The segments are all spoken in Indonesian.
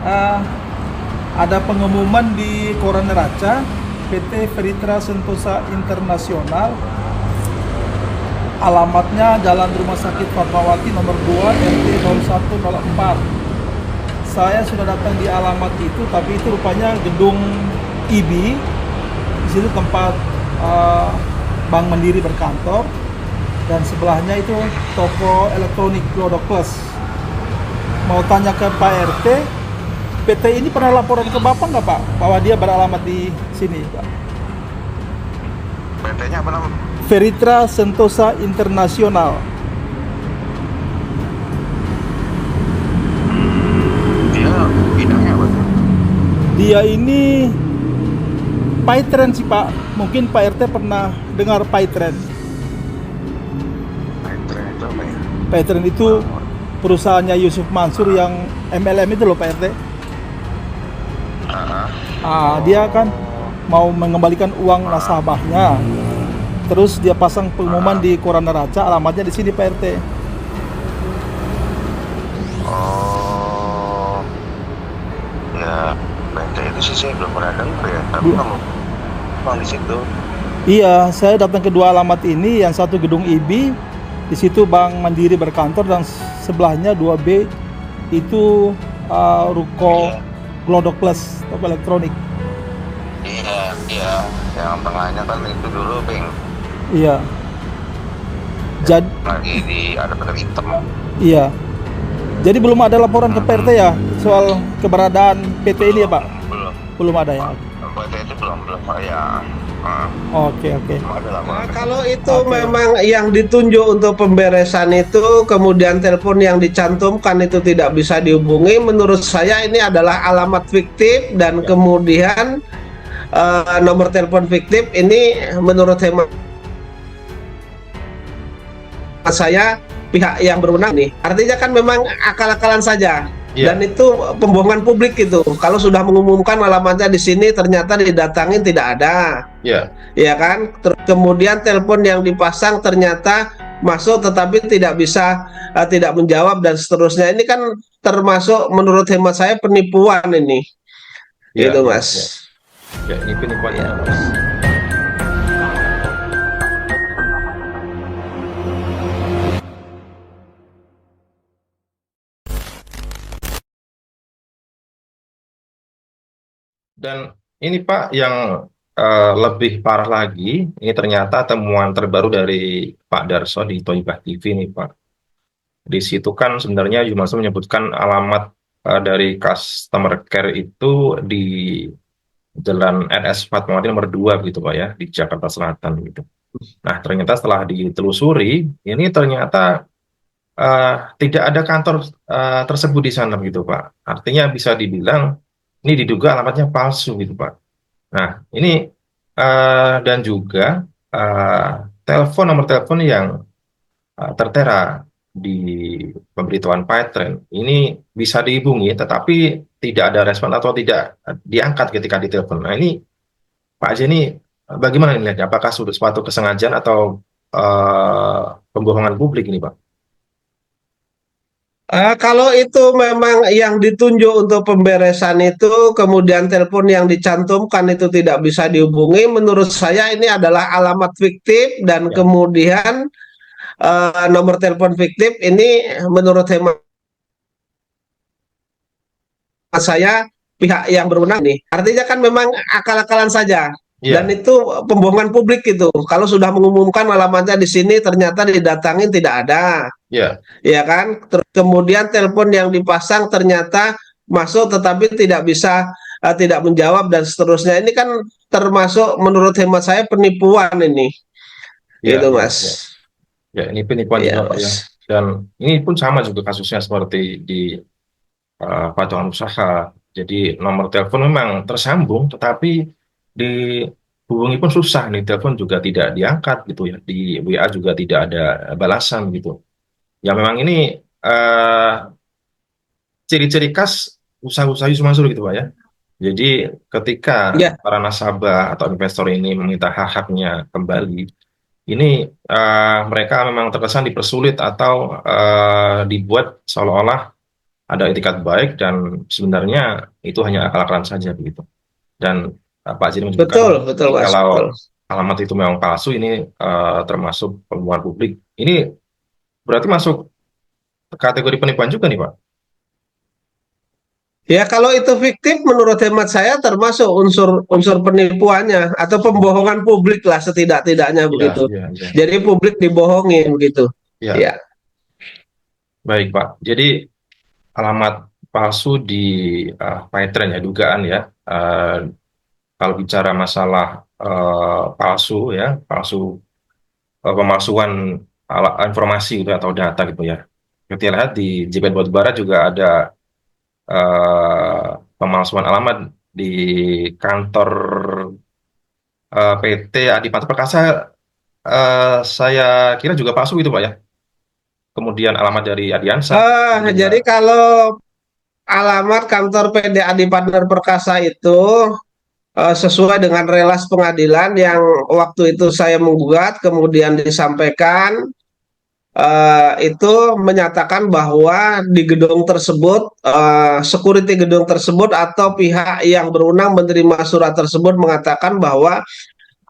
Ah, ada pengumuman di Koran Neraca PT Feritra Sentosa Internasional, alamatnya Jalan Rumah Sakit Fatmawati nomor 2 RT 0104. Saya sudah datang di alamat itu, tapi itu rupanya gedung IB. Di situ tempat ah, Bank Mandiri berkantor, dan sebelahnya itu toko elektronik Glodok Plus. Mau tanya ke Pak RT, PT ini pernah laporan ke Bapak nggak Pak, bahwa dia beralamat di sini Pak? PT-nya apa nama? Feritra Sentosa Internasional. Dia bidangnya apa tuh? Dia ini Pytrend sih Pak, mungkin Pak RT pernah dengar Pytrend. Petre itu apa ya? Pytrend itu perusahaannya Yusuf Mansur yang MLM itu loh Pak RT. Dia kan mau mengembalikan uang nasabahnya. Terus dia pasang pengumuman di Koran Neraca, alamatnya di sini Pak RT. Oh, ya PT itu sih saya belum pernah dengar ya. Tapi Bu- kamu bang di situ. Iya, saya datang ke dua alamat ini, yang satu gedung IB, di situ Bank Mandiri berkantor, dan sebelahnya 2B itu ruko Iya, Glodok Plus, toko elektronik. iya, iya. Yang tengahnya kan itu dulu ping Iya. Jadi lagi di ada pakai hitam. iya. Jadi belum ada laporan ke PRT ya soal keberadaan PT ini ya, Pak? Belum. Belum ada ya. PT itu belum ya. Oke, oke. Belum ada laporan. Kalau itu Oke. memang yang ditunjuk untuk pemberesan itu, kemudian telepon yang dicantumkan itu tidak bisa dihubungi, menurut saya ini adalah alamat fiktif dan Ya. kemudian nomor telepon fiktif ini menurut hemat saya pihak yang berwenang nih. Artinya kan memang akal-akalan saja. Iya, Dan itu pembohongan publik itu. Kalau sudah mengumumkan alamatnya di sini ternyata didatangin tidak ada. iya, Ya kan? Kemudian telepon yang dipasang ternyata masuk tetapi tidak bisa tidak menjawab dan seterusnya. Ini kan termasuk menurut hemat saya penipuan ini. iya, Gitu, iya, Mas. iya. Ya, ini penipuan Ya, jelas. Mas. Dan ini Pak yang lebih parah lagi, ini ternyata temuan terbaru dari Pak Darso di Toibah TV nih Pak. Di situ kan sebenarnya Jumaso menyebutkan alamat dari customer care itu di Jalan RS Fatmawati nomor 2 gitu Pak ya, di Jakarta Selatan gitu. Nah, ternyata setelah ditelusuri, ini ternyata tidak ada kantor tersebut di sana gitu Pak. Artinya bisa dibilang ini diduga alamatnya palsu gitu Pak. Nah, ini dan juga eh, nomor telepon yang tertera di pemberitahuan Python ini bisa dihubungi, tetapi tidak ada respon atau tidak diangkat ketika ditelepon. Nah, ini Pak Aji ini bagaimana ini? Apakah sudah suatu kesengajaan atau eh, pembohongan publik ini, Pak? Kalau itu memang yang ditunjuk untuk pemberesan itu, kemudian telepon yang dicantumkan itu tidak bisa dihubungi, menurut saya ini adalah alamat fiktif dan Ya, kemudian nomor telepon fiktif ini menurut hemat saya pihak yang berwenang nih. Artinya kan memang akal-akalan saja. Dan iya, itu pembohongan publik itu. Kalau sudah mengumumkan alamatnya di sini ternyata didatangin tidak ada. iya, Ya kan? Kemudian telepon yang dipasang ternyata masuk tetapi tidak bisa tidak menjawab dan seterusnya. Ini kan termasuk menurut hemat saya penipuan ini. iya, Itu, iya, Mas. iya. Ya, ini penipuan juga, Iya, Pak ya. Mas. Dan ini pun sama juga kasusnya seperti di patungan usaha. Jadi nomor telepon memang tersambung, tetapi dihubungi pun susah nih. Telepon juga tidak diangkat gitu ya. Di WA juga tidak ada balasan gitu. Ya memang ini eh, ciri-ciri khas usaha-usaha Yusuf Mansur gitu Pak ya. Jadi ketika Ya, para nasabah atau investor ini meminta hak-haknya kembali, ini mereka memang terkesan dipersulit atau dibuat seolah-olah ada etikat baik dan sebenarnya itu hanya akal-akalan saja begitu. Dan Pak Haji Betul, menunjukkan betul, Mas. Betul. kalau alamat itu memang palsu, ini termasuk pembohongan publik. Ini berarti masuk kategori penipuan juga nih, Pak. Ya, kalau itu fiktif, menurut hemat saya termasuk unsur penipuannya atau pembohongan publik lah setidak-tidaknya Iya, begitu. iya, iya. Jadi publik dibohongin begitu. Iya, Ya, baik, Pak. Jadi alamat palsu di Python ya, dugaan ya. Kalau bicara masalah palsu ya, pemalsuan informasi gitu atau data gitu ya. Kita lihat di JPN Batubara juga ada pemalsuan alamat di kantor PT Adipati Perkasa. Saya kira juga palsu itu, Pak ya. Kemudian alamat dari Adiansa juga. jadi kalau alamat kantor PDAD Partner Perkasa itu sesuai dengan relas pengadilan yang waktu itu saya menggugat, kemudian disampaikan itu menyatakan bahwa di gedung tersebut, security gedung tersebut atau pihak yang berwenang menerima surat tersebut mengatakan bahwa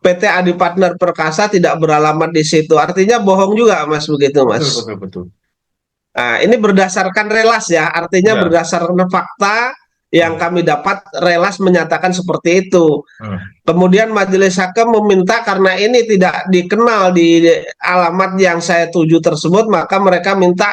PT Adi Partner Perkasa tidak beralamat di situ. Artinya bohong juga, Mas, begitu, Betul, Mas. betul, betul. Nah, ini berdasarkan relas ya, artinya Ya. berdasarkan fakta yang kami dapat, relas menyatakan seperti itu. Hmm. Kemudian majelis hakim meminta karena ini tidak dikenal di alamat yang saya tuju tersebut, maka mereka minta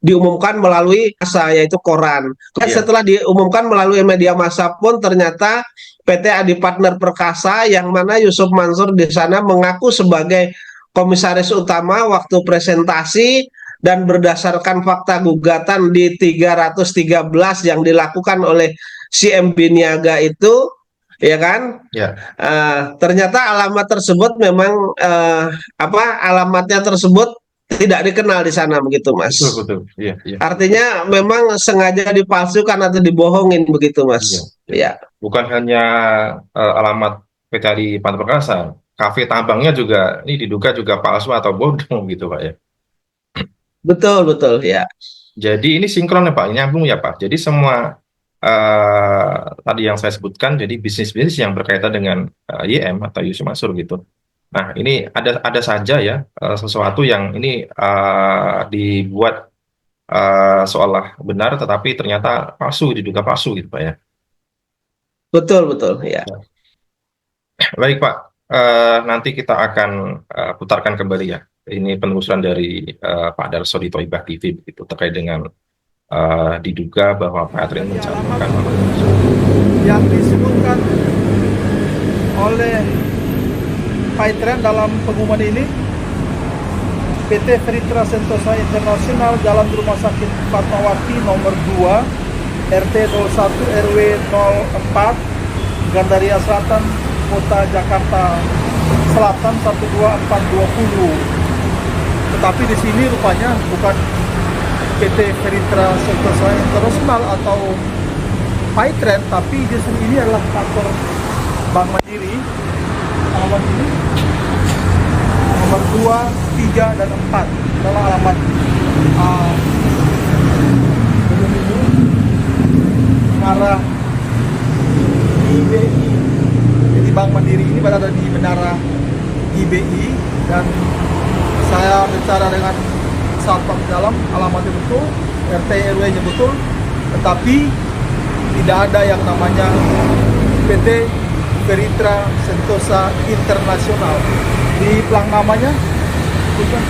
diumumkan melalui massa, yaitu koran. Dan Iya. setelah diumumkan melalui media massa pun ternyata PT Adi Partner Perkasa yang mana Yusuf Mansur di sana mengaku sebagai komisaris utama waktu presentasi, dan berdasarkan fakta gugatan di 313 yang dilakukan oleh CMB Niaga itu, ya kan? Ya. Ternyata alamat tersebut memang alamatnya tersebut tidak dikenal di sana begitu, Mas. Betul, betul. Iya, iya. Artinya memang sengaja dipalsukan atau dibohongin begitu, Mas. Iya. Ya. Bukan hanya alamat PT Adi Partner Perkasa, kafe tambangnya juga ini diduga juga palsu atau bodong gitu, Pak ya. Betul, betul, ya. Jadi ini sinkron ya Pak, nyambung ya Pak. Jadi semua tadi yang saya sebutkan, jadi bisnis-bisnis yang berkaitan dengan YM atau Yusuf Mansur gitu. Nah ini ada saja ya sesuatu yang ini dibuat seolah benar, tetapi ternyata palsu, diduga palsu gitu Pak ya. Betul, betul, ya. Baik Pak, nanti kita akan putarkan kembali ya. Ini penelusuran dari Pak Darso di Thaibah TV begitu terkait dengan diduga bahwa Pak Adrian mencantumkan yang disebutkan oleh Python dalam pengumuman ini. PT Veritra Sentosa Internasional, Jalan Rumah Sakit Fatmawati nomor 2 RT 01 RW 04 Gandaria Selatan, Kota Jakarta Selatan 12420. Tetapi di sini rupanya bukan PT Veritra Sentosa Internasional atau Python, tapi justru ini adalah kantor Bank Mandiri. Alamat ini nomor 2, 3, dan 4 adalah alamat gedung ini mengarah IBI. Jadi Bank Mandiri ini berada di menara IBI, dan saya bicara dengan satpam di dalam, alamatnya betul, RT RW-nya betul, tetapi tidak ada yang namanya PT Veritra Sentosa Internasional di pelang namanya. Bukan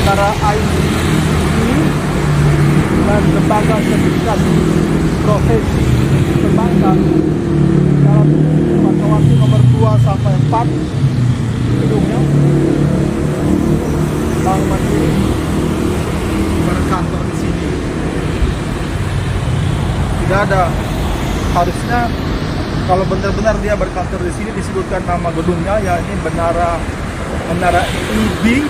menara ICT dan lembaga sertifikasi profesi perbankan dalam Fatmawati nomor 2 sampai 4 gedungnya. Bank Mandiri berkantor di sini. Tidak ada, harusnya kalau benar-benar dia berkantor di sini disebutkan nama gedungnya, yakni menara IBI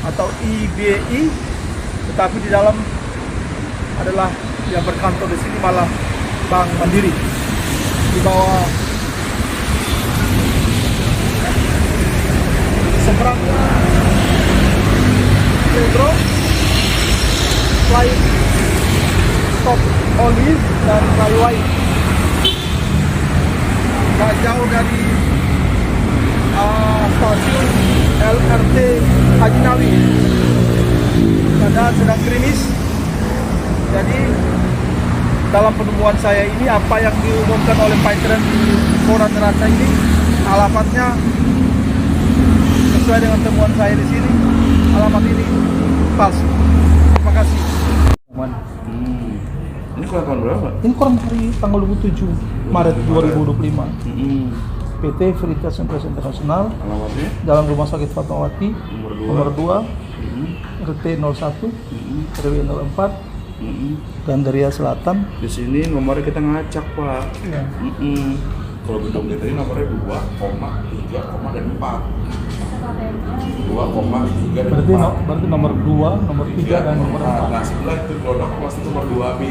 atau IBI, tetapi di dalam adalah yang berkantor di sini malah Bank Mandiri di bawah seberangnya Pedro Flying Stop Olive dan Railway. Gak jauh dari stasiun LRT Haji Nawi. Keadaan sedang krimis. Jadi dalam penemuan saya ini, apa yang diumumkan oleh Paitren di Koran Neraca ini, alamatnya sesuai dengan temuan saya di sini. Alamat ini palsu. Terima kasih. Ini koran tahun berapa? Ini koran hari tanggal 27 Maret 2025. PT Veritas Enterprise Internasional, Alamatnya? Jalan Rumah Sakit Fatmawati, Nomor 2, RT 01, RW 04, Gandaria Selatan. Di sini nomornya kita ngacak, Pak. Ya. Kalau gedung kita ini nomornya 2, 3, dan 4. 2,3 dan Berarti 4. berarti nomor 2, nomor 3 dan nomor 4. Nah, sebelah itu produk pasti nomor 2B.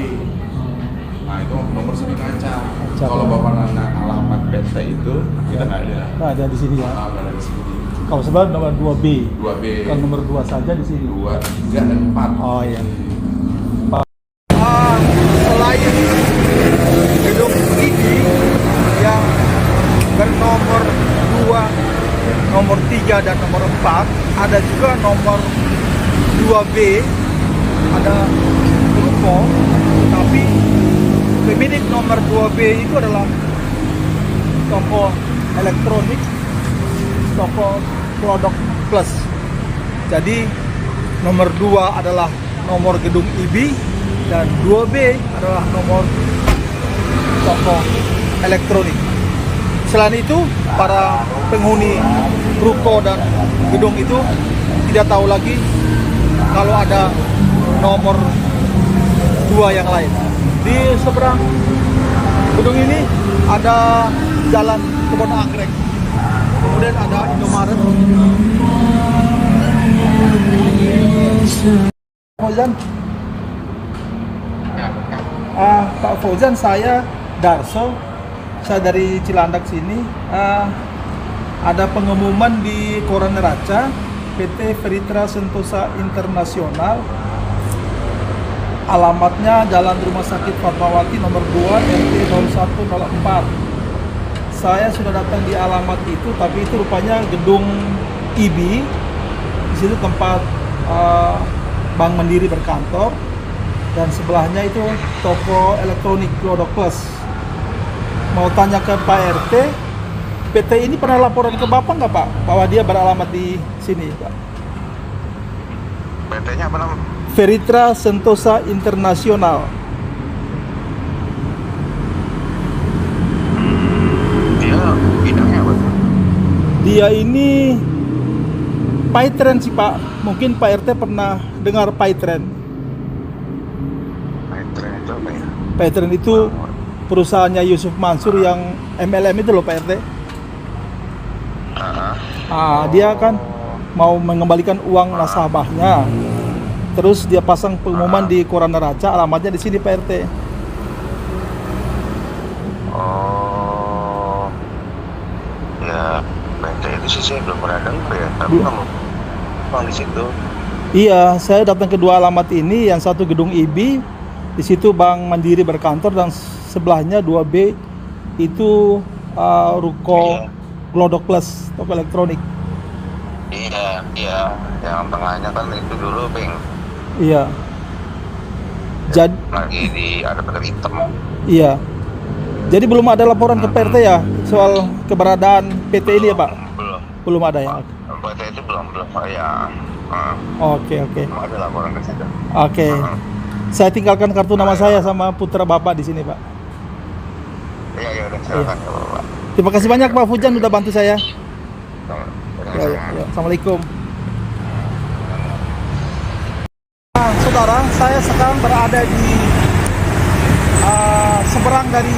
Nah, itu nomor sini ngacak. Ngacak. Kalau Bapak nanya alamat PT itu, kita nggak ada. Nah, ada di sini ya. Nggak ada di sini. Kalau sebelah nomor 2B. 2B, Kalau nomor 2 saja di sini. 2, 3, dan 4. Oh iya. Selain gedung ini yang bernomor 2, nomor 3 dan nomor 4, ada juga nomor 2B, ada ruko, tapi pemilik nomor 2B itu adalah toko elektronik, toko produk plus. Jadi nomor 2 adalah nomor gedung IBI dan 2B adalah nomor toko elektronik. Selain itu, para penghuni ruko dan gedung itu tidak tahu lagi kalau ada nomor 2 yang lain. Di seberang gedung ini ada jalan Kebon Anggrek, kemudian ada Indomaret. Fauzan, Pak Fauzan, saya Darso, saya dari Cilandak sini. Ada pengumuman di Koran Neraca, PT Veritas Sentosa Internasional, alamatnya Jalan Rumah Sakit Fatmawati nomor 2 RT 0104. Saya sudah datang di alamat itu, tapi itu rupanya gedung IBI. Di situ tempat Bank Mandiri berkantor, dan sebelahnya itu toko elektronik Glodok Plus. Mau tanya ke Pak RT, PT ini pernah laporan ke Bapak nggak, Pak, bahwa dia beralamat di sini, Pak? PT-nya apa namanya? Veritas Sentosa Internasional. Dia bidangnya apa tuh? Dia ini Paitren sih, Pak. Mungkin Pak RT pernah dengar Paitren. Paitren itu apa ya? Paitren itu perusahaannya Yusuf Mansur yang MLM itu loh, Pak RT. Dia kan mau mengembalikan uang nasabahnya. Terus dia pasang pengumuman di Koran Neraca, alamatnya di sini, Pak RT. Oh, ya PT itu sih saya belum pernah dengar ya. Tapi kamu di situ. Iya, saya datang ke dua alamat ini, yang satu gedung IBI, di situ Bank Mandiri berkantor, dan sebelahnya 2B itu ruko Glodok Plus, toko elektronik. Iya, yang tengahnya kan itu dulu Bang. Iya. Jadi Lagi ada pakai hitam. iya. Jadi belum ada laporan ke PT ya soal keberadaan PT ini ya, Pak? Belum ada ya. PT itu belum ya. Oke. Belum ada laporan ke situ. Oke. Saya tinggalkan kartu nama saya sama putra Bapak di sini, Pak. Iya, udah silakan ya, Bapak. Terima kasih banyak, Pak Fujan, udah bantu saya. Ya. Assalamualaikum. Nah, saudara, saya sekarang berada di seberang dari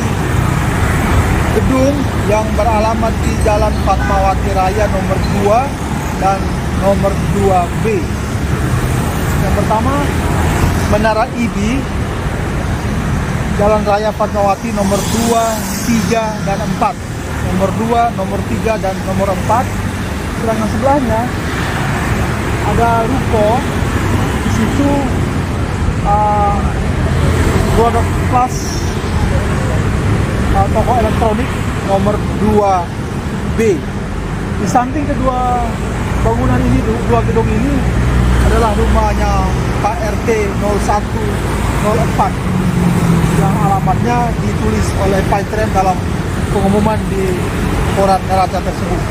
gedung yang beralamat di Jalan Fatmawati Raya nomor 2 dan nomor 2B. Yang pertama, Menara IBI. Jalan Raya Fatmawati nomor 2, 3, dan 4. Nomor 2, nomor 3, dan nomor 4. Sedangkan sebelahnya ada ruko. Di situ produk kelas toko elektronik nomor 2B. Di samping kedua bangunan ini, dua gedung ini adalah rumahnya Pak RT 0104 yang alamatnya ditulis oleh Pak Tren dalam pengumuman di koran Neraca tersebut.